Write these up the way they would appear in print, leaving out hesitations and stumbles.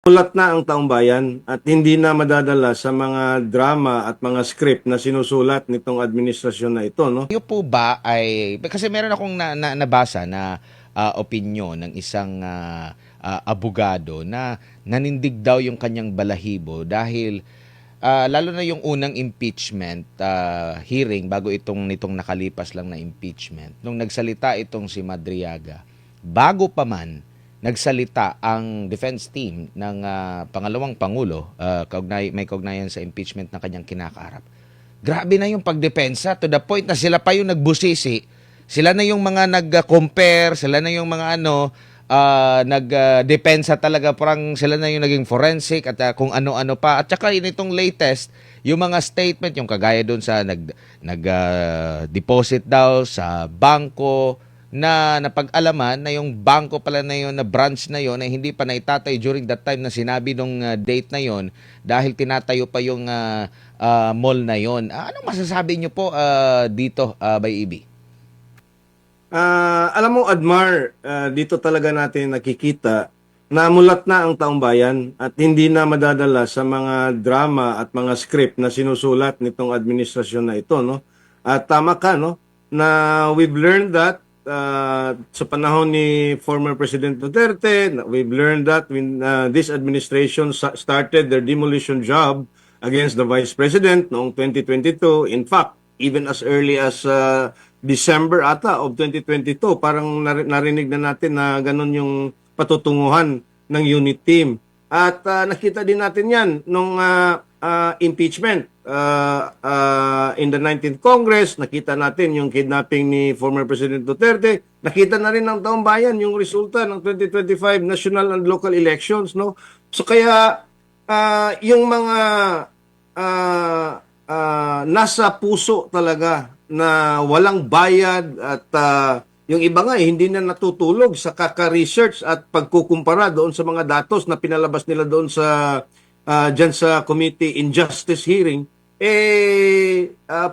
Mulat na ang taong bayan at hindi na madadala sa mga drama at mga script na sinusulat nitong administrasyon na ito, no? Kayo po ba ay kasi meron akong nabasa na opinyon ng isang abogado na nanindig daw yung kanyang balahibo dahil lalo na yung unang impeachment hearing bago nitong nakalipas lang na impeachment. Nung nagsalita itong si Madriaga, bago pa man nagsalita ang defense team ng pangalawang pangulo, may kaugnayan sa impeachment ng kanyang kinakaharap. Grabe na yung pagdepensa to the point na sila pa yung nagbusisi. Sila na yung mga nag-compare, sila na yung mga nagdepensa talaga, parang sila na yung naging forensic at kung ano-ano pa. At saka itong latest, yung mga statement, yung kagaya doon sa deposit daw sa bangko, na napag-alaman na yung bangko pala na yun, na branch na yun, ay hindi pa naitatay during that time na sinabi nung date na yun dahil tinatayo pa yung mall na yun. Anong masasabi nyo po dito, by EB? Alam mo, Admar, dito talaga natin nakikita na mulat na ang taong bayan at hindi na madadala sa mga drama at mga script na sinusulat nitong administrasyon na ito, no? At tama ka, no? Na we've learned that sa panahon ni former President Duterte, we've learned that when this administration started their demolition job against the Vice President noong 2022. In fact, even as early as December ata of 2022, parang narinig na natin na ganun yung patutunguhan ng unit team. At nakita din natin yan nung impeachment in the 19th Congress. Nakita natin yung kidnapping ni former President Duterte. Nakita na rin ng taong bayan yung resulta ng 2025 national and local elections, no? So kaya yung mga nasa puso talaga na walang bayad at yung iba nga hindi na natutulog sa kaka-research at pagkukumpara doon sa mga datos na pinalabas nila doon sa dyan sa Committee Injustice hearing,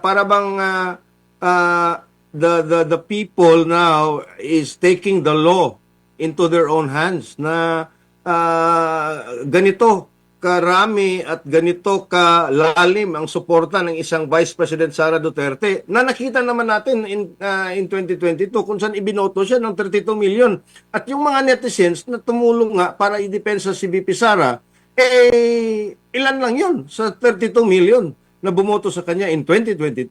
para bang the people now is taking the law into their own hands na ganito karami at ganito kalalim ang suporta ng isang Vice President Sara Duterte na nakita naman natin in 2022 kung saan ibinoto siya ng 32 million. At yung mga netizens na tumulong nga para idepensa si VP Sara, ilan lang yun sa 32 million na bumoto sa kanya in 2022.